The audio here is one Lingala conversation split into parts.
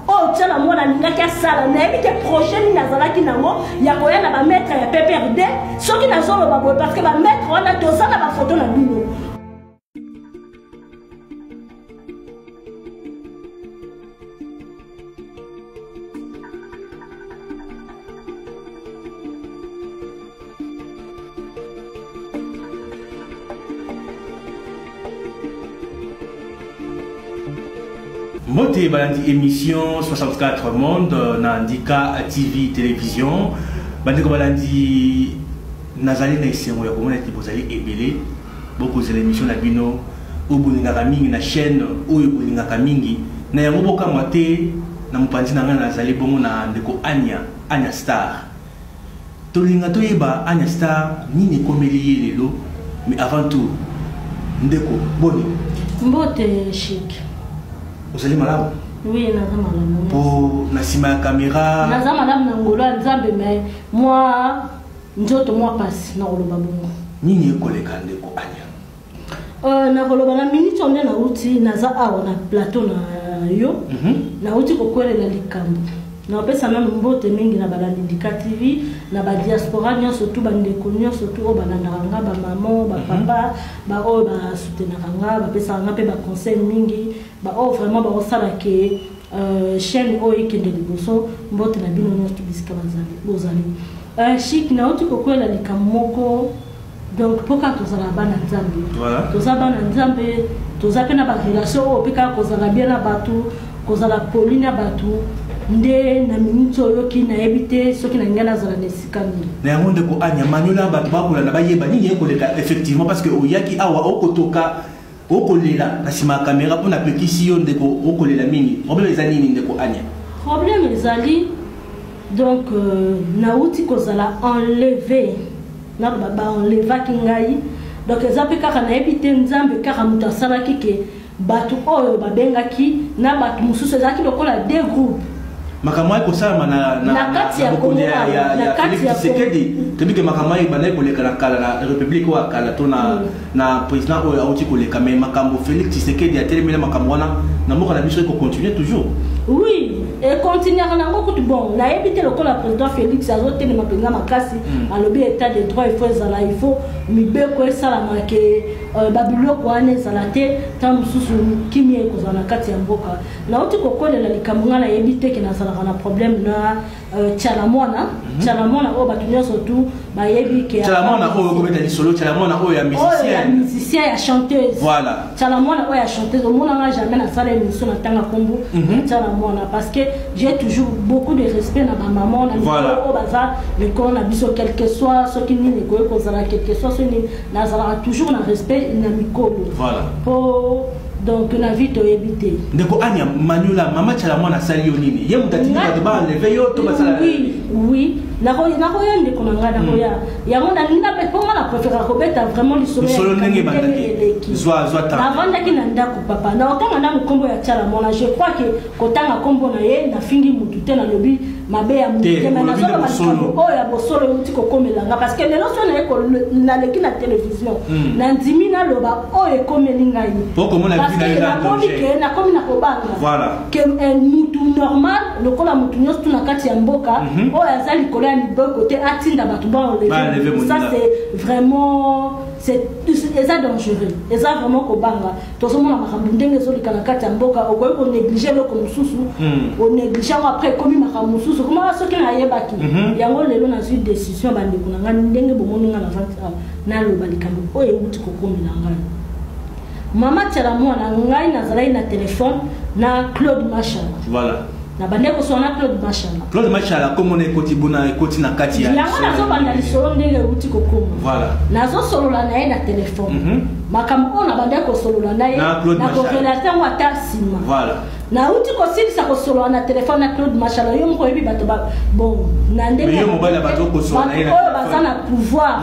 Oh, tiens, la moi, la linga qui a ça, la qui est prochaine, Nazala qui n'a pas, il y a quoi, la mettre à PPRD, ceux qui n'a pas, parce que va mettre, on a 200 la photo dans le Moté balandi émission 64 monde Nandika TV télévision bandeko balandi nazali na isengo ya komona ti bozali ebele beaucoup de l'émission na bino o bolingaka mingi na chaîne oyo bolingaka mingi na yango boka moté na mopanzi na nga nazali bongo na ndeko Anya Star tolinga toyeba Anya Star nini komeli lelo mais avant tout ndeko boni mbote chic. Vous allez malade? Oui, je suis malade. Pour la caméra? Je suis malade, mais moi, je passe dans le babou. Ni collègue Andeko Anya? Na koloba na minute on est na uti naza awa na plateau na yo. Na uti ko kwelela likambo. Na pesa na mbote mingi na balandi Ndika TV na ba diaspora surtout bandeko surtout o balandanga ba maman ba papa ba o ba soutenanga ba pesa nga pe ba conseil mingi ba o vraiment ba osala ke chaîne o ikende liboso mbote na bino nyonso bisika bazali chic na uti ko kwela likamoko donc pourquoi tozala bana nzambe voilà tozala bana nzambe toza pe na ba relation o peka kozala bien na batu kozala poli na batu nde na minute oyo ki na ebite soki na ngana zala nesikami na yango ndeko Anya manyola batu bakola na bayeba nini ekoleka effectivement parce que oyaki awa okotoka okolela na sima caméra pour na petisi yo ndeko okolela mini problème ezali nini ndeko Anya problème ezali donc na uti kozala enlever na baba enleva kingai donc ezape kaka na ebite nzambe kaka muta sala kike batu oyo babengaki na batu mususu ezaki lokola deux groupes makamai ko sama na kati ya Kongo na kati ya Sekedi tebike makamai bana ko leka na kala na république wa kala to na président oyo auti ko leka mais makambo Félix Tshisekedi a terminé makambo wana na moko na biso ko continuer toujours oui et continuer na ngoko bon na ebité lokola président Félix azote ne mapenga makasi alobi état de droit il faut ezala il faut mibeko esala make babiloko ane zalate tam susu kimie ko zana kati ya mboka na uti ko kolela likambo na ebité ke na na problème na Chalamona o batunyo surtout ba yebi ke Chalamona o ko beta solo Chalamona o ya musicien ya chanteuse voilà Chalamona o ya chanteuse on n'a jamais na salle émission na tanga kombo Chalamona parce que j'ai toujours beaucoup de respect na ma maman na o baza mais qu'on a biso quel que soit ce qui ni ko ko zala quel que soit ce ni na zala toujours na respect na mikolo voilà pour donc na vie to éviter ndeko Anya manyola mama Chalamona sali yo nini ye mutati ba ba lever yo to basala oui na ko yande ko ngana ko ya ngona nina pe ko ngana préférer ko beta vraiment li solo ndenge bandaki zwa ta na vanda ki na ndako papa na otanga na kombo ya Chalamona je crois que ko tanga kombo na ye na fingi mutu te na lobi mabe ya mutu na na solo o ya bosolo mutu ko komelanga parce que lelo so na ko na leki na télévision na ndimi na loba o e komelinga yi poko mona na komi na kobanga voilà que mutu normal lokola mutu nyosto na kati ya mboka o azali kola ni bon côté atinda batu ba ça c'est vraiment c'est dangereux et ça vraiment kobanga to so mona makambu ndenge zo likana kati ya mboka o ko négliger loko mususu o négliger après komi makambu mususu comment so ki na yebaki yango lelo na suite décision bandi kunanga ndenge bomoni nga na vente na lo balikambu o e uti ko komila ngana Mama Chalamona ngai nazalai na téléphone na Claude Machal. Voilà. Na bandeko sona Claude Machal. Claude Machal comme on est kotibuna ekoti na kati ya. Yango nazo banda lisolo ndenge uti kokomo. Voilà. Nazo solola na ye na téléphone. Makambo na bandeko solola na ye na ko relater mo atasima. Voilà. Na uti ko silisa ko solola na téléphone na Claude Machal yo mko yebi bato ba bon na ndenge. Yo mobile bato ko solola na ye. Ko bazana pouvoir.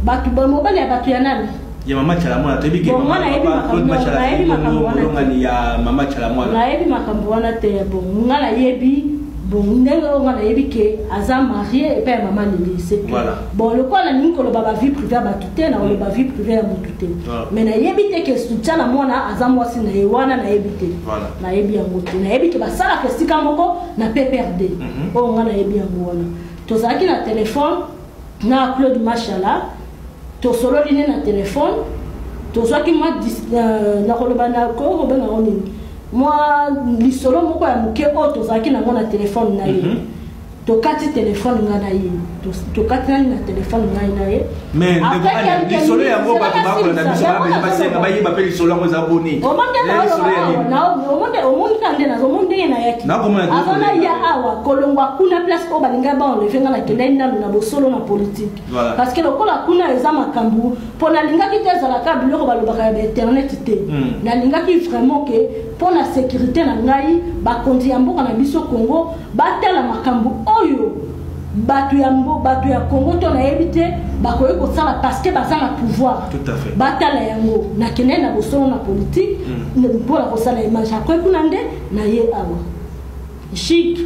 Bato ba mobile ya bato ya nani? Ya mama Chalamona tebi ke mama Claude Machal ya mama Chalamona na yebi makambo wana te bon ngala yebi bon ndenge on a ébiqué aza marié et puis maman lili c'est voilà bon le quoi la ningo le baba vie privée ba tuté na le baba vie privée ba tuté mais na yebité que soutien na mona aza mwasi na yewana na yebité voilà na yebi yango te na yebité ba sala que sika moko na PPRD o nga na yebi yango wana to zaki na téléphone na Claude Machala to solo liné na téléphone to zaki moi na koloba na ko ba na oni moi lisolo moko ya muke oto zaki na ngona téléphone na ye to kati téléphone nga na ye to kati na téléphone nga na ye mais lisolo ya ngo ba ba ko na biso ba senga ba yiba pe lisolo ngo za boni o monde kande na monde na yaki na koma azana ya awa kolongwa kuna place ko balinga ba on le venga na kenda na bosolo na politique parce que lokola kuna eza makambu pona linga kiteza la ka biloko balobaka ya internet te na linga ki vraiment que pour la sécurité na ngai ba kondi ya mboka na biso Congo batala makambu oyo batu ya Congo to na yebite bakoye ko sala parce que baza na pouvoir tout à fait batala yango na kene na bosolo na politique pour la ko sala image akoye kunande na ye awa chic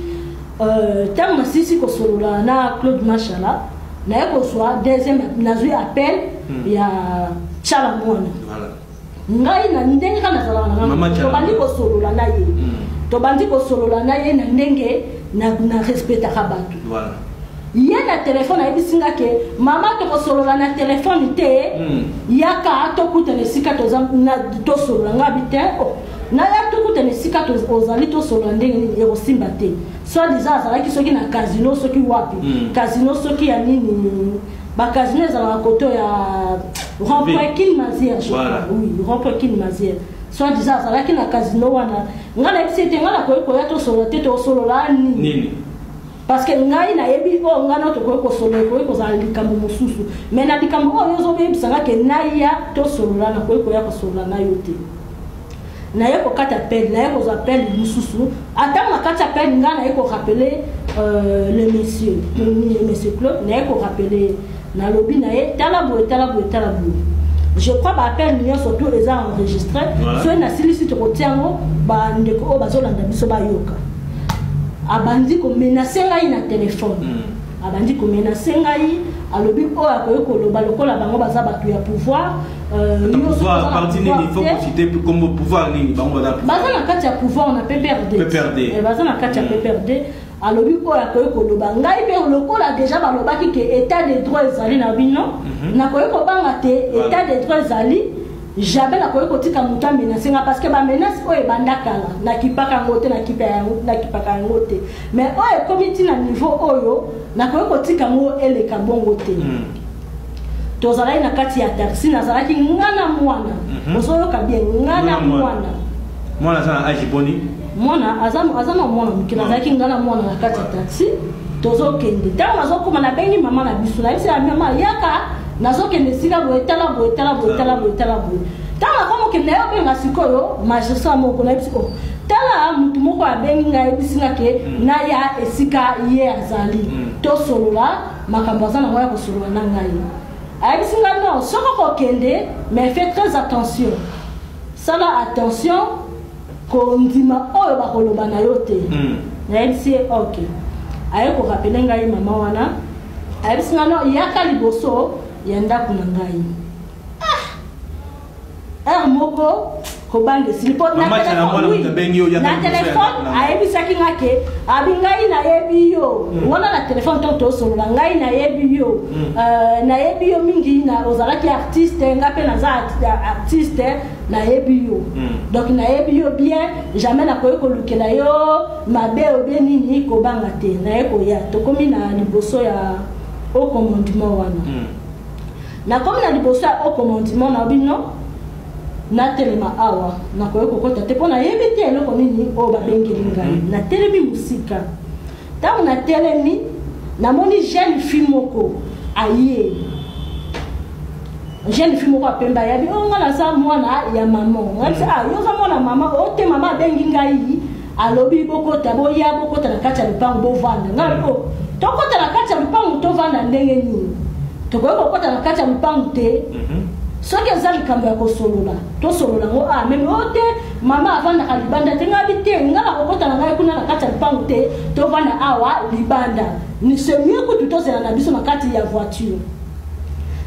tama sisi ko solola na Claude Machala na yeko soit deuxième nazui appel ya Chala Mwana voilà ngai na ndenge kana zala na to bandi ko solola na ye to bandi ko solola na ye na ndenge na respecta ka batu voilà ye na téléphone ayi bisinga ke mama to ko solola na téléphone te yaka to kutene sika to na to solola ngabite na ya to kutene sika to ozali to solola ndenge e osimba te soit disant azala ki soki na casino soki wapi casino soki ya nini ba casino ezala koto ya rond-point Kilmazière je crois oui rond-point Kilmazière soit disant azala ki na casino wana ngala bisete ngala ko ya to solola te to solola nini parce que ngai na yebi o ngana to ko solo ko za likambo mususu mais na likambo o yozo be bisanga ke naya to solola na ko ya ko solola na yote na yeko kata appel na yeko za appel mususu ata na kata appel ngana yeko rappeler le monsieur Claude na yeko rappeler na lobby na ye talabo je crois ba appel nous surtout les a enregistré soit na silicite ko tiango ba ndeko o bazolanda biso ba yoka abandi ko menacer ngai na téléphone abandi ko menacer ngai alobi o akoyo ko loba lokola bango baza batu ya pouvoir pouvoir parti nini il faut citer comme pouvoir nini bango baza na kati ya pouvoir na PPRD baza na kati ya PPRD alobi o akoyo ko loba ngai pe lokola déjà balobaki ke état de droit ezali na bino na koyo ko banga te état de droit ezali jamais la koyo kotika muta menacer parce que ba menace o e bandakala na kipaka ngote na kipaka ngote mais o e comité na niveau oyo na koyo kotika ngo eleka bongo te tozala na kati ya taxi na zalaki ngana mwana ozoyo ka bien ngana mwana sana ajiboni mwana azama mwana mukina zalaki ngana mwana na kati ya taxi tozokende tango azokoma na bengi mama na biso na yesi ya mama yaka nazokende sika boye tala tala kama kende yo benga sikoyo magistrat moko na bisiko tala mutu moko abengi ngai bisinga ke na ya esika ye azali to solola makambo azana ngoya ko solola na ngai ay bisinga non soko ko kende mais faites très attention sala attention ko ndima oyo ba koloba na yote na yesi okay ay ko rappeler ngai mama wana ay bisinga no yaka liboso yanda kuna ngai moko ko bange silipo na téléphone ayebisaki ngake abingai na yebi yo wona na téléphone to solola ngai na yebi yo mingi na ozalaki artiste ngape na za artiste na yebi yo donc na yebi yo bien jamais na koyo ko lukela yo mabe obe nini ko banga te na yeko ya to komi na liboso ya au commandement wana na comme na liboso ya au commandement na bino na telema awa na koyo kokota te pona yebite eloko nini o babengeli ngai na telemi musika tango na telemi na moni jeune fille moko aye jeune fille moko apemba yabi o ngala sa mwana ya maman ngati yo za mwana mama o te mama bengi ngai alobi bokota boya bokota na kati ya lupango bovanda ngai o tokota na kati ya lupango tovanda ndenge nini tokoyo kokota na kati ya lupango te soki ezali kambo ya kosolola tosolola ngo meme ote mama avanda kalibanda te ngabi te ngala kokota na ngai kuna na kati ya lupango lupango te tovanda awa libanda c'est mieux que tout ozela na biso na kati ya voiture.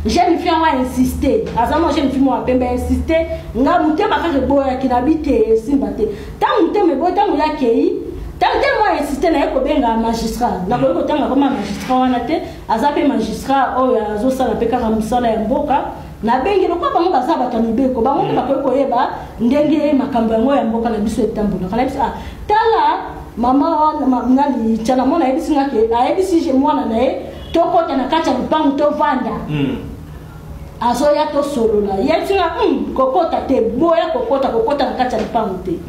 Jeune fille a insisté, azama jeune fille moi pembe insisté, nga mutema ka boya kinabite simbate. Tant mutema boya tant ya kei, tant moi insisté na ko benga magistrat. Na ko tanga comme magistrat wana te, azape magistrat o azo sala peka ka musala ya mboka. Na bengi no kwa bango baza batamibeko bango ba ko yeba ndenge makambo yango ya mboka na biso etambola. Kana biso tala mama nani chana mona ebisi ngake, ebisi je mwana na e tokota na kacha lupango to vanda. Azoya to solola yetinga kokota te boya kokota na kacha lupango te.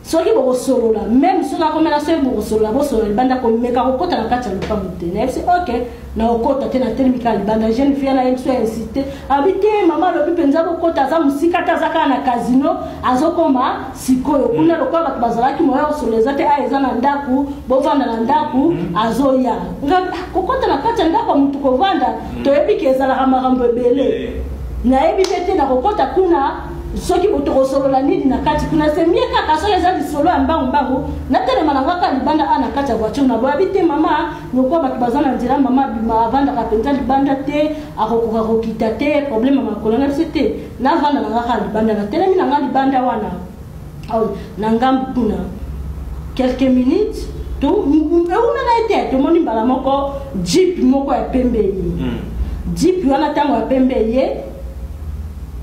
Soki boko solola même si na komela so boko solola bo solola banda ko meka kokota na kacha lupango te. Na c'est OK na okota te na telemika banda jeune fille na yeso insisté habite mama lo bipenza kokota za musika ta zaka na casino azokoma sikoyo kuna lokwa batu bazalaki moyo soleza te aiza na ndaku bo vanda na ndaku azoya nga kokota na kacha ndaku mutu ko vanda to ebikeza la makambo ebele na ebite na kokota kuna soki botoko solola nini na kati kuna semie kaka so eza di solo mbangu na tele malanga ka libanda ana kati ya voiture na boya bite mama noko batu bazana ndira mama bima vanda ka penza libanda te akokoka kokita te problème makolo na c'était na vanda na ka libanda na tele mina ngali banda wana au na ngambuna quelques minutes to na été to moni mbala moko jeep moko ya pembe yi jeep wana tango ya pembe ye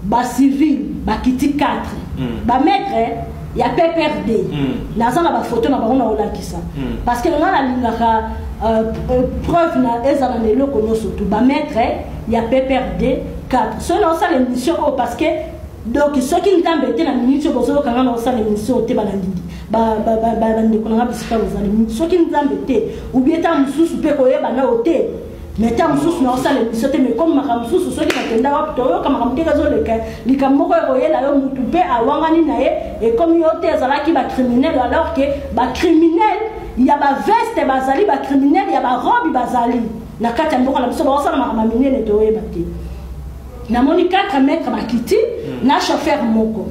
ba civil ba kiti 4 ba maître ya PPRD na zana ba photo na ba ona olakisa parce que ngana lingaka preuve na ezana ne loko no surtout ba maître ya PPRD 4 so na ça l'émission parce que donc ce qui ntambe te na minute bozo kanga na ça l'émission te balandindi ba ndeko na bisika bozali ce qui ntambe te ou bien ta mususu pe koyeba na hotel. Mais tant que nous sommes mais comme nous sommes ceux qui attendent à obtenir comme nous sommes les camons royaux là où nous pouvons avoir un naïe et comme il y a des gens qui sont criminels alors que les criminels il y a des vestes bazali les criminels il y a des robes bazali na kati ya mboka na biso ba sala makamamine ne toye bati na moni 4 mètres makiti na chauffeur moko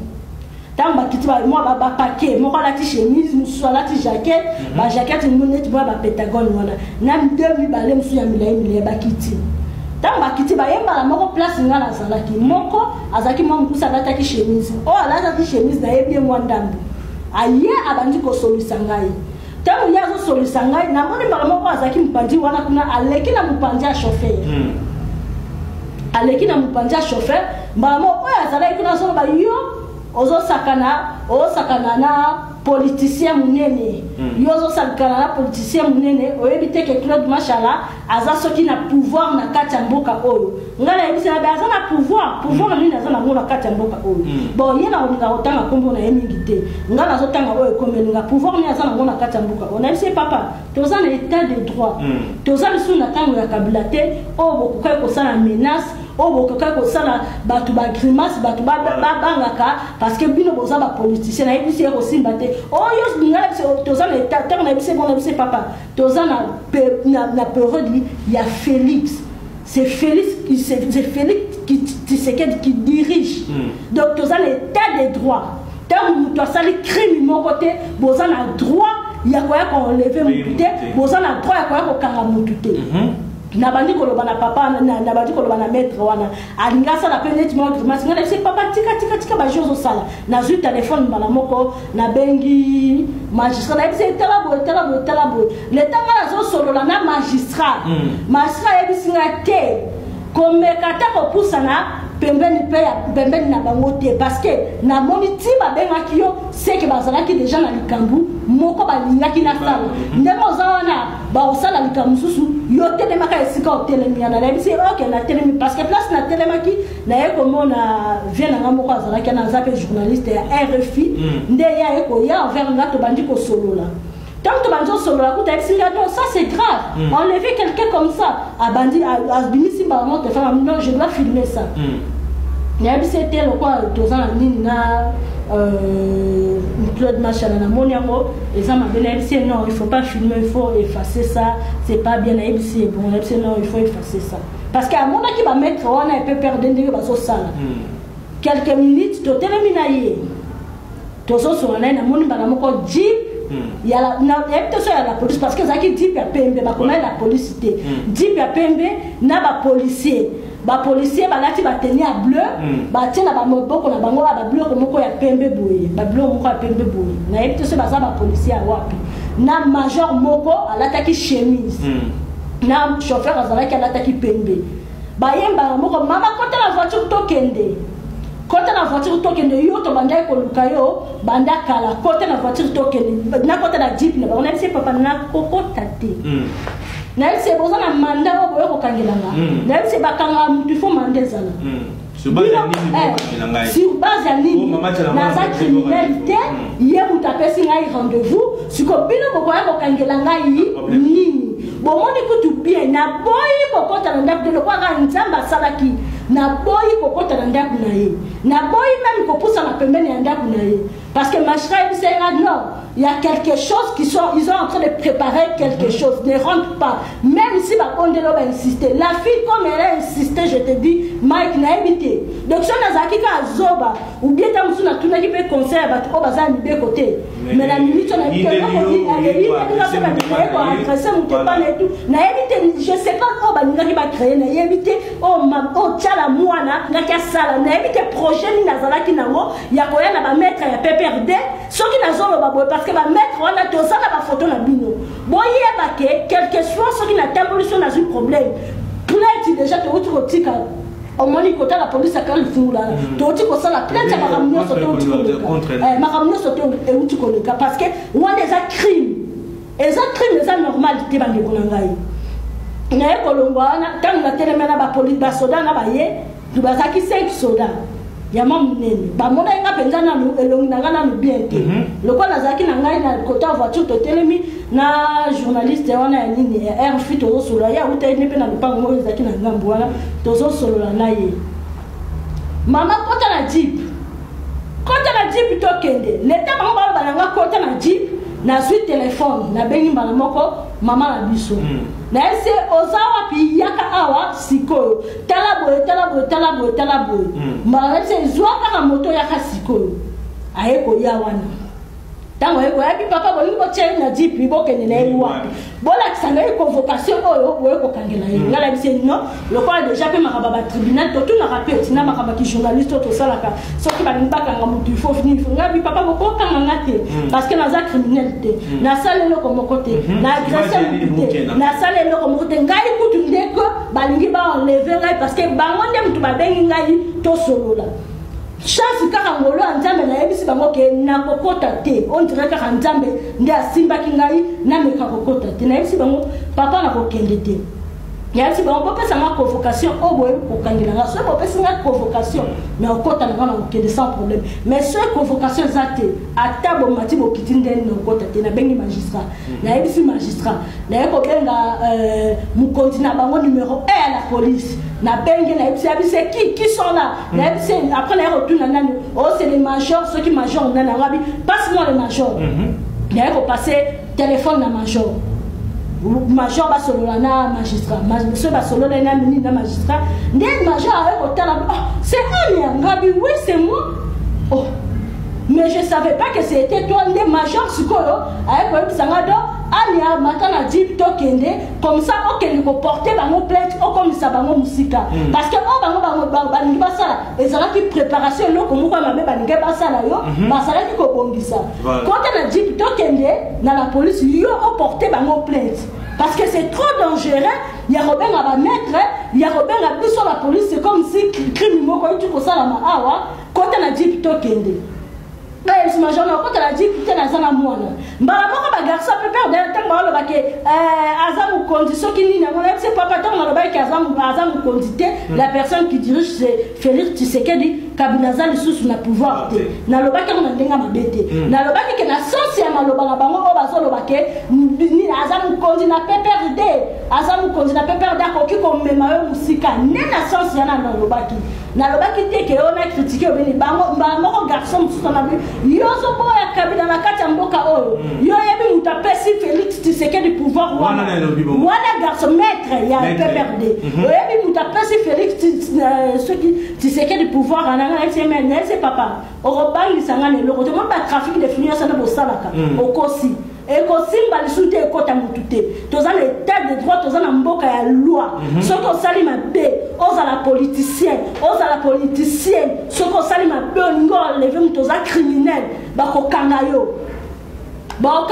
tant bakiti ba moi ba paquet moko la chemise musu la jaquette ba jaquette ni monete ba pentagone wana na 2000 balé musu ya milai bakiti tant bakiti ba yemba la moko place ngala zalaki moko azaki mo mukusa data ki chemise o ala ta chemise na yebie mwandambu aye abandi ko solusa ngai tant ya zo solusa ngai na moni ba moko azaki mpandi wana kuna aleki na mpandi ya chauffeur aleki na mpandi ya chauffeur ba mo o azalaki kuna so ba yo ozo sakana na politicien munene yozo sakana na politicien munene oyebite ke Claude Machala aza soki na pouvoir na kati ya mboka oyo ngala yebise na baza na pouvoir nini aza na mona kati ya mboka oyo bon yena oninga otanga kombo na yemingi te ngala zotanga oyo komelinga pouvoir ni aza na mona kati ya mboka on a dit papa toza na état de droit toza biso na tango ya kabila te o bokoka ko sala menace o bokoka ko sala batu ba grimace batu ba bangaka parce que bino boza ba politicien na yebisi ko simba te o yo ngala toza na état tango na yebisi bon na yebisi papa toza na période il y a Félix. C'est Félix qui dirige. Donc, tu as l'état des droits. Tu as les crimes, mon côté, tu as le droit, il y a quoi qu'on enlève mon puté, tu as le droit, il y a quoi qu'on enlève mon puté. Nabandi kolobana papa nabandi kolobana maître wana alinga sala peut-être moi grimace ngala c'est papa tika ba jozo sala na zu téléphone bala moko na bengi magistrat na c'est talabo le tanga zo solo na magistrat ebisinga te komeka ta ko pusana pembeni na bango te parce que na moni ti ba benga kiyo c'est que bazalaki déjà na likambu moko balingaki na sala ndemo zawana ba osala likambu susu yo telemaka esika otelemi na yebi c'est OK na telemi parce que place na telemaki na yeko mona vient na moko azalaki na zape journaliste ya RFI nde ya eko ya envers ngato bandi ko solola tant que bandi solola ko ta singa non ça c'est grave enlever quelqu'un comme ça a bandi a binisi ba monte femme non je dois filmer ça yebi c'était le quoi tozana nini na Claude Machala na moniako les hommes avaient dit non il faut pas filmer il faut effacer ça c'est pas bien c'est bon non il faut effacer ça parce qu'à mon qui va mettre on a peut perdre des baso sala quelques minutes to terminaye to so so na moni bana moko jeep il y a la police parce que ça qui dit pembe ba comment la police cité dit pembe na ba policier balati bateni ya bleu batie na bamoboko na bango ba bleu moko ya pembe boye ba bleu moko ya pembe boye na yebite so baza ba policier ya wapi na major moko alataki chemise na chauffeur azalaki alataki pembe bayemba moko mama kota la voiture tokende yo to banda ko lukayo banda kala kota na voiture tokende na kota na jeep na on a dit papa na kokota te na elle c'est besoin na manda o boyo ko kangelanga na elle c'est bakanga mutu fo mandezala sur base ya nini ko kangelanga sur base ya nini na sa criminalité ye mutapesi ngai rendez-vous siko bino ko ko kangelanga nini bomoni kutu bien na boyi ko kota na ndako de kwa ga nzamba salaki na boyi ko kota na ndako na ye na boyi même ko poussa na pembeni ya ndako na ye parce que Machra c'est non il y a quelque chose ils sont en train de préparer quelque chose ne rentre pas même si ba ondelo ba insister la fille comme elle a insisté je te dis Mike na évité donc ça na zaki ka zoba ou bien ta musu na tuna ki pe conseil ba ko baza ni be côté mais la minute on a dit que na évité je sais pas ko ba ninga ki ba créer na évité oh tchala mwana na ka sala na évité projet ni nazala ki nango ya koya na ba mettre ya PPRD soki na zolo ba parce que ba mettre on a tout ça na ba photo na bino boye ba que quelque soit soki na tempolution na un problème plainte déjà te autre tika au moins côté la police a quand le fou là to tiko ça la plainte ma ramener sur ton parce que moi des crimes et ça crime les normalité ba ndeko ngai na ekolongwana quand na telemena ba police ba soda na ba ye du bazaki 5 soda ya mamunene ba mona nga penza na elongi na ngana bien te lokwa nazaki na ngai na côté voiture to telemi na journaliste wana ya nini air fit to solo ya uta ne pe na lupango mo ezaki na ngambo wana to solo na ye mama kota na jeep to kende leta ba ba nga kota na jeep na suite téléphone na bengi mbala moko mama na biso na ese ozawa pi yaka awa sikoyo talabo mbala ese zwaka ka moto yaka sikoyo ayeko ya wana tango eko ya papa bolingo tsheni na jeep bokene na ewa bola kisanga convocation oyo boyeko kangela ye ngala bise no lokola déjà pe makaba ba tribunal to tuna rapete na makaba ki journaliste to salaka soki ba limbaka nga mutu il faut finir ngabi papa boko kanga ngate parce que naza criminalité na sale loko mokote na agression na sale loko mokote ngai kutu ndeko balingi ba enlever ngai parce que bango ndem tu ba bengi ngai to solola chance kaka ngolo nzambe na yebisi bango ke na kokota te on dirait kaka nzambe ndi asimba kingai na meka kokota te na yebisi bango papa na kokende te yebisi bango papa sama convocation oboye kokangela nga so papa singa convocation mais okota na ngana kokende sans problème mais ce convocation zate atabo mati bokitinde na kokota te na bengi magistrat na yebisi magistrat na yeko benga mukonzi na bango numéro 1 à la police na bengi na yebisi abise qui sont là na yebisi après na retourne na nani oh c'est les majors ceux qui major na rabi passe-moi le major na yeko passer téléphone na major ba solo na magistrat monsieur ba solo na mini na magistrat ndé major avec hôtel c'est un ngabi oui c'est moi oh mais je savais pas que c'était toi ndé major sikoyo avec sangado ania matana jeep to kende comme ça OK le porter bango plainte o comme ça bango musika parce que bango balingi basala ezala ki préparation loko moko mabe balingi basala yo basala ki ko bongisa quand na jeep to kende na la police yo o porter bango plainte parce que c'est trop dangereux il y a Robin à va mettre il y a Robin à plus sur la police c'est comme si crime moko tu ko sala ma awa quand na jeep to kende ce major quand elle a dit que tu as un moine mbala moko ba garçon peut perdre temps ba lo ba ke azamu condition qui ni na ngona c'est papa tant na lo ba ke azamu condité la personne qui dirige c'est Félix Tshisekedi Kabila za lisusu na pouvoir te na lo ba ke na ndenga mabete na lo ba ke na sens ya maloba na bango o ba zo lo ba ke ni azamu condité na PPRD azamu condité na PPRD ko ki ko mema yo musika ne na sens ya na lo ba ki te ke on a critiqué obeni bango moko garçon tout na yozo boya Kabila na kati ya mboka oyo yo yebi mutapesi Félix Tshisekedi pouvoir wana garçon maître ya PPRD yebi d'après si Félix ceux qui tu sais que du pouvoir en anglais c'est papa au repas il s'en allait le côté moi pas trafic d'influence na bosalaka au kosi et kosimba le soute et kota mutute toza l'état de droit toza na mboka ya loi ce qu'on sali mabe oza la politicienne ce qu'on sali mabe ngol lever toza criminel ba ko kangayo ba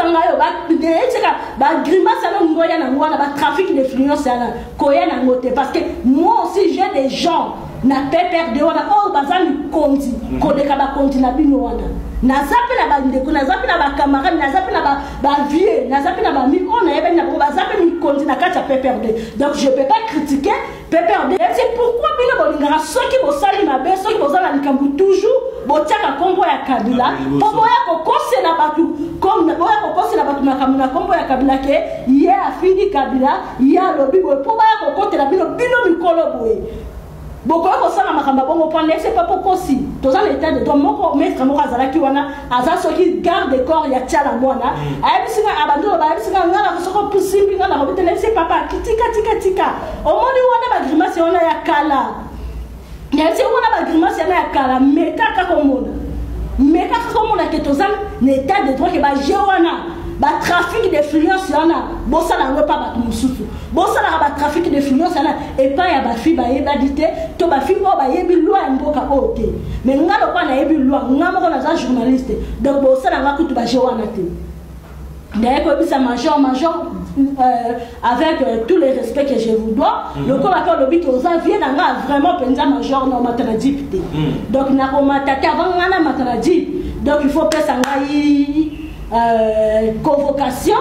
grimace na ngoya na ngwana ba trafic d'influence na koya na ngote parce que moi aussi j'ai des gens na PPRD wana oh bazali konti kodeka ba konti na bino wana nazape na ba ndeko nazape na ba camarade nazape na ba vieux nazape na ba mi on a yeba na bazape ni konti na kati ya PPRD donc je peux pas critiquer PPRD c'est pourquoi bino bolingara soki bosali mabe soki bozala likambu toujours botiaka kombo ya Kabila kombo ya kokose na batu comme boya kokose na batu na kamuna kombo ya Kabila ke ye afidi Kabila ya lobi boy po ba kokote na bino mikolo boy beaucoup de gens ont c'est pas pour aussi. Tous les états de droit, mon maître Morazala qui wana, Aza ceux qui garde des corps, il y a tcha la moana. Aïe, si on abandonne, si on a la façon possible, on a la robe, c'est papa, tika. Au moment où on a ma grimace, on a ya kala. Il y a si on a ma grimace, on a ya kala, mais kaka comme on. Mais kaka comme on a que tous les états de droit qui va gérer. Ba trafic d'influence yana bossa na pas ba mususu bossa na ba trafic d'influence yana et pas ya ba fi ba yeba dité to ba fi ba yebi loi mboka ote mais ngalo pa na yebi loi ngamo ko na za journaliste donc bossa na kutu ba jewana te d'ailleurs ko bisa major avec tous les respects que je vous dois le corps accord le but aux avions na vraiment penza major na maternité donc na ko matata avant ngana maternité donc il faut que ça ngai convocation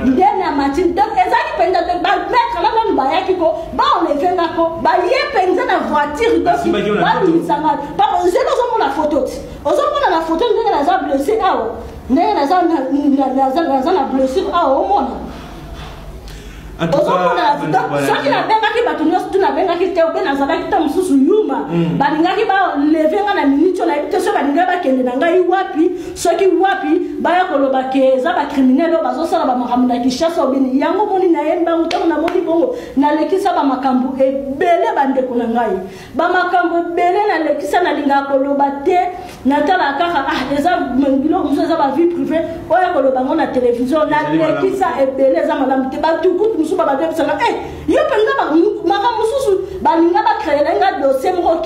dernière matinée donc ezali penza de mettre là dans baya kiko ba on les fait nako ba ye penza na voiture donc ba lui sanga papa je nous la photo ozomona la photo ndenge na za blessé awo ndenge na za na blessure awo mona en tout cas soki na bengaki bato nyonso tu na bengaki te obe nazalaki ta mosusu yuma balingaki baleve nga na miniti oyo nayebi te soki balingaki bakende na ngai wapi soki wapi baya koloba ke eza bacriminel oyo bazosala bamakambo na Kinshasa obeni yango moni nayembi bango ntango namoni bongo nalekisa bamakambo ebele bandeko na ngai bamakambo ebele nalekisa nalingaka koloba te natala kaka eza biloko mosusu eza bavie privé oyo koloba ngo na télévision nalekisa ebele eza malamu te batukutu suba ba debisa nga yo penga maka mususu balinga ba créer nga dossier moko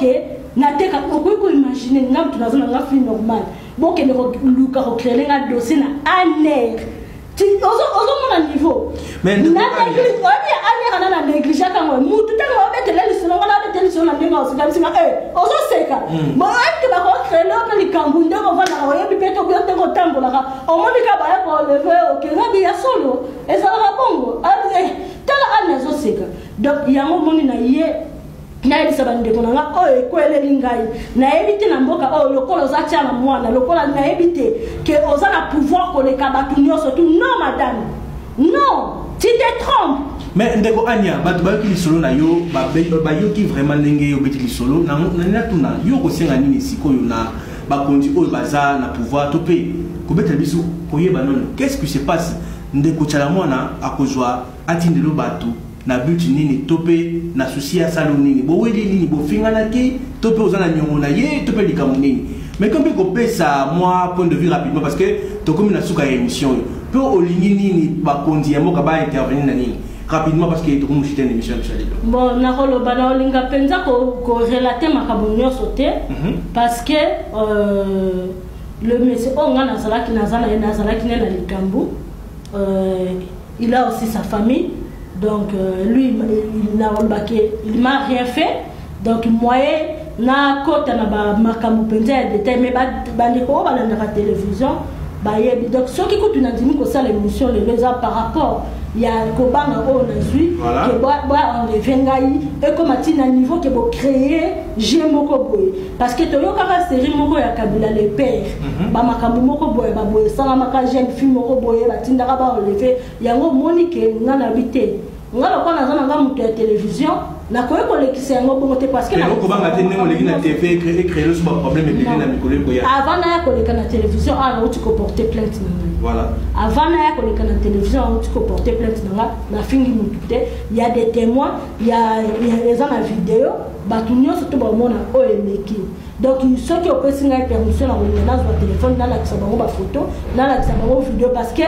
na teka ko imaginer nga mtu nazana nga fi normal boke ne ko luka ko créer nga dossier na aner ti ozo mona niveau mais na néglige obi aner na néglige ka ngo mutu tango obetele lisolo ngala betele lisolo na ndinga ozo ozo seka bo ati ba ko créer lo pe likambu ndeko vana ko yebi peto ko ndeko tambola ka omonika ba ko lever ngabi ya solo ezala bongo donc il y a un moment na ye na yebisa bandeko na nga oyo ekweleli ngai nayebi te na mboka oyo lokola oza tia na mwana lokola nayebi te ke oza na pouvoir koleka bato nyonso tu non madame non tu te trompes mais ndeko Anya bato bayoki lisolo na yo bayoki vraiment ndenge obeti lisolo na tuna yo kosenga nini sikoyo na bakonzi oyo baza na pouvoir to pe kobetela biso koyeba nono qu'est-ce qui se passe ndeko tala mwana akozwa atindelo bato na but nini tope na souci ya salo nini bo weli nini bo fingana ki tope ozana nyongo na ye tope likamu nini mais comme ko pesa moi point de vue rapidement parce que to comme na suka émission pe olingi nini ba kondi ya moka ba intervenir na nini rapidement parce que to comme c'était une émission de Chalelo bon na ko lo bana olinga penza ko relater makabonyo sauté parce que le monsieur onga na zala ki na na likambu il a aussi sa famille. Donc, lui, il m'a rien fait. Donc, moi, na kota na ba makamu penza ya détail mais bandeko ba la télévision ba yebi donc ceux qui écoutent une ko ça l'émission les par rapport il y a kobanga on a suivi que on revengai et comme à niveau que bo créer moko boy parce que to yo kaka série moko ya Kabila les pères ba makamu moko boy ba boy sala maka jeune fille moko boy ba tindaka ba lever yango monique ngana bité ngalo kwa na zana ngamu ya télévision na koyo kolekisa yango bongo te parce que na ko banga te ndenge oleki na TV créer le problème et na mikolo ko ya avant na koleka na télévision alors tu ko porter plainte na ngai voilà avant na koleka na télévision tu ko porter plainte na ngai na fingi mutu te il y a des témoins il y a les gens na vidéo batu nyonso to ba mona o eleki donc ceux qui ont pris une permission à le téléphone dans la photo dans la vidéo parce que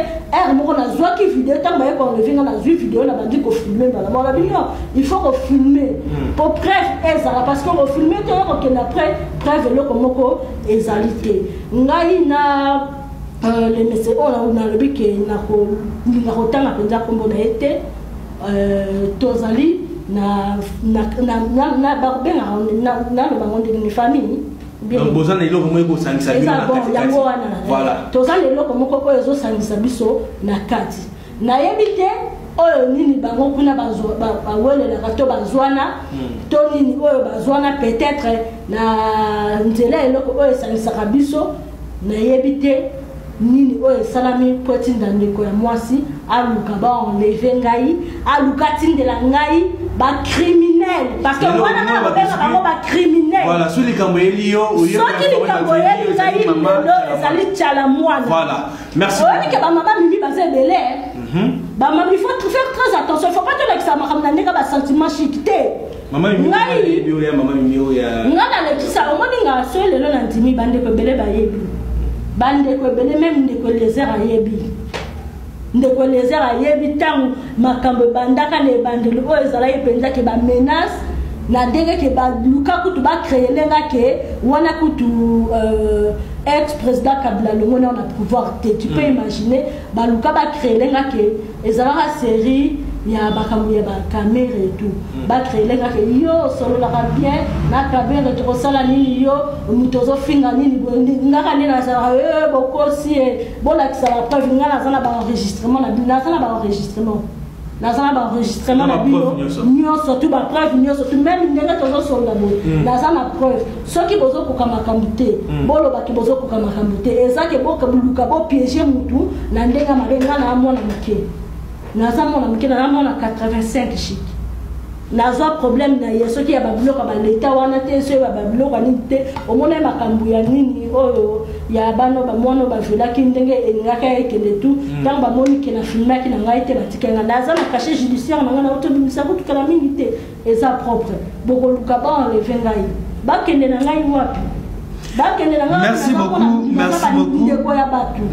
qui vidéo tant qu'on le vient dans la vidéo on a dit qu'on filmer il faut qu'on filme pour preuve parce qu'on filme qu'on après preuve le comment exalité ngai na les messieurs on a le but que na rotana penza kombo na été tozali na barbe na le bango de famille donc bozana ilo ko mo sangisa biso na kati voilà tozana ilo ko moko ko ezo sangisa biso na kati na yebite oyo nini bango kuna ba wele la kato bazwana to nini oyo bazwana peut-être na nzela ilo ko oyo sangisa biso na yebite nini oyo salami potinda ndeko ya mwasi aluka ba enlever ngai aluka tindela ngai ba criminel parce que wana na ba criminel voilà sur les camboyelio ou yo ngai ezali tchala mwana voilà merci oyo ke ba mama mimi bazebele ba mama il faut faire très attention il faut pas te laisser makamna ndeka ba sentiment chic te mama mimi ya mama mimi ya ngana le kisa omoni nga so lelo na ndimi bande ko bele ba yebi bande ko bele même ndeko les a yebi ndeko les a yebi tangu makambo bandaka ne bandelo o ezala yepenza ke ba menace na ndenge ke ba luka kutu ba créer lenga ke wana kutu ex président Kabila le mona on a pouvoir tu peux imaginer ba luka ba créer lenga ke ezala série ya bakambo ya ba caméra et tout ba créer lenga ke yo solo la bien na caméra to sala nini yo mutozo finga nini ngaka nina sa bokosi bola kisala preuve ngana sana ba enregistrement na sana ba enregistrement na sana ba enregistrement na bino nyo surtout ba preuve nyo surtout même ndenge tozo solo bo na sana preuve soki bozo kokama kamute bolo ba ki bozo kokama kamute ezake boka buluka bo piéger mutu na ndenga marenga na mona mike na za mona mike na mona 85 chic na za problème na yeso ki ya babuloka ba leta wana te so ba babuloka ni te omona makambu ya nini oyo ya bano ba mono ba vela ki ndenge engaka ekende tu tant ba moni ke na filma ki na ngai te batika na za na cachet judiciaire na ngana auto bimisa ko tukala mingi te eza propre boko luka ba le vengai ba kende na ngai wapi. Merci beaucoup, merci beaucoup.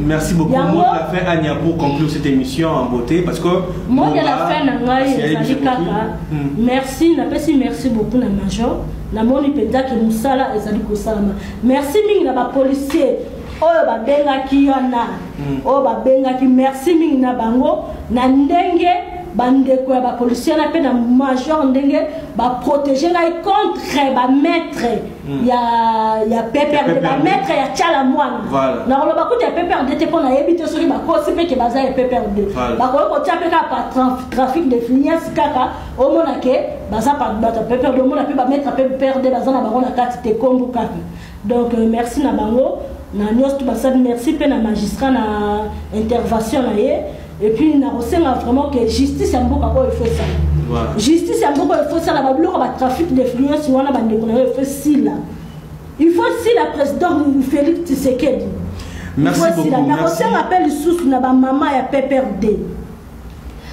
Merci beaucoup. Moi, la fin Anya pour conclure cette émission en beauté parce que moi, il y a la fin merci, merci beaucoup na major. Na moni penda ke musala ezali ko salama. Merci mingi na ba policier. Oyo ba benga ki yona. Oyo ba benga ki merci mingi na bango na ndenge bandeko ya ba policier na pe na major ndenge ba protéger na contre ba maître ya PPRD ba maître ya tchala mwana na ko ba kuta PPRD te pona yebite soki ba ko sepe ke baza ya PPRD ba ko ko tcha pe ka pa trafic de finance kaka o mona ke baza pa ba PPRD o mona pe ba maître PPRD baza na ba na kati te kombo kaka donc merci na bango na nyos tu basad merci pe na magistrat na intervention na ye. Et puis, nous avons vraiment que justice est beaucoup il faut ça. Justice est beaucoup il faut ça. La Babylone a trafic d'influence, il faut si là. Il faut si la présidente Félix Tshisekedi. Merci beaucoup. Nous avons appelé sous na ba maman ya PPRD.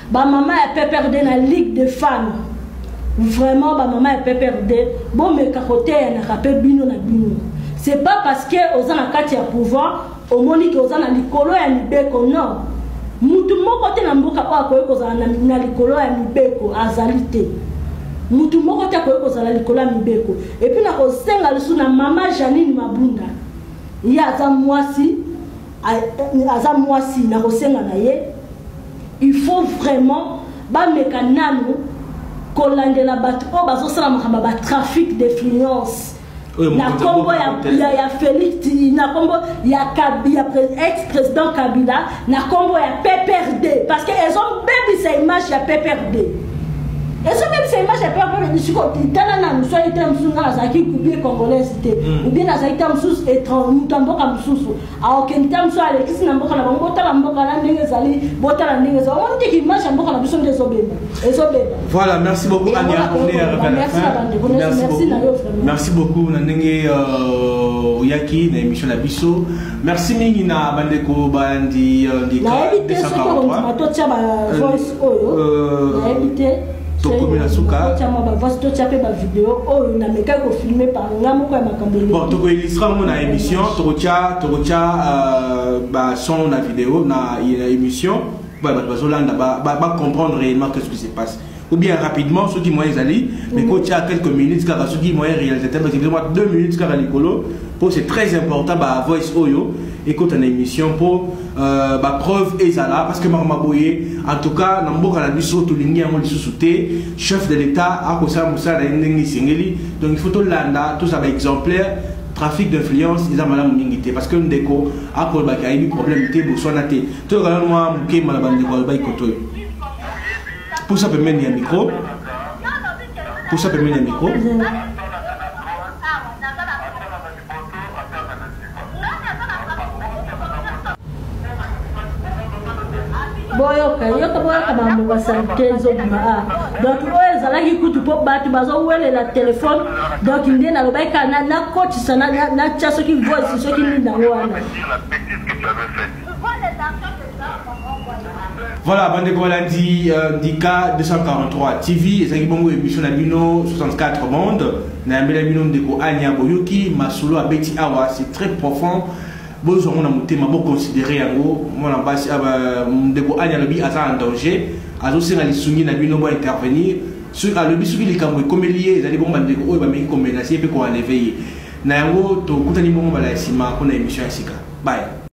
Ba maman ya PPRD na Ligue de femmes. Vraiment ba maman ya PPRD. Bon mais kakote na rappel bino na bino. C'est pas parce que aux en kati ya pouvoir, au monique aux en likolo ya libeko non. Mutu moko te na mboka kwa ko ekozala na likolo ya mibeko azalite mutu moko te ko ekozala likolo ya mibeko et puis na ko senga lusu na mama Janine Mabunda ya aza mwasi na ko senga na ye il faut vraiment ba mekananu ko landela bato o bazo sala makamba ba trafic d'influence na kombo ya Félix na kombo ya ex-président Kabila na kombo ya PPRD parce que ils ont baissé cette image ya PPRD Et ça même c'est image pas pas de siko tana na soit était msunga za ki kubie congolais c'était ou bien za été msus étranger mutamboka msusu a aucun temps soit ale kisi na mboka na bango tala mboka na ndenge zali botala ndenge za on dit image mboka na biso ndezo beba ezo beba. Voilà, merci beaucoup Ania, on est arrivé à la fin. Merci beaucoup na ndenge oyaki na émission na biso. Merci mingi na bandeko bandi ndika 243 ba voice oyo na habité tokomi na suka bon toko illustra mon émission tokocha ba son na vidéo na émission ba bazolanda ba comprendre réellement qu'est-ce qui se passe ou bien rapidement ceux qui moyens ali mais quand tu as quelques minutes car ceux qui moyens réalisateur parce que 2 minutes car likolo pour c'est très important ba voice oyo écoute une émission pour ba preuve ezala parce que Maboye en tout cas na mboka na biso to lingi yango lisusuté chef de l'état a kosa musala ndenge singeli donc il faut to landa tout ça ba exemplaire trafic d'influence ils ont malamu mingi parce que ndeko a ko ba kaibi problème té bo sona té to ga moi muke mala bande ko ba ikoto pour ça peut mener un micro pour ça peut mener un micro. Donc ezalaki kutu po batu bazowelela téléphone donc nde nalobaka na coach sana na tia soki voice soki nini wana. Voilà, bande ko balandi Ndika 243 TV ezaki bongo émission na bino 64 monde na mbela bino ndeko Ania Boyoki Masolo abeti awa c'est très profond. Bonjour on a monté ma beau considérer yango mon ambassadeur ndeko Ania lobi asa en danger azo senga lisungi na bino bo intervenir sur a lobi soki likambo komelier ezali bomba ndeko oyo ba meki komenacer pe ko enlever na yango to kutani bongo bala sima ko na émission ya sika bye.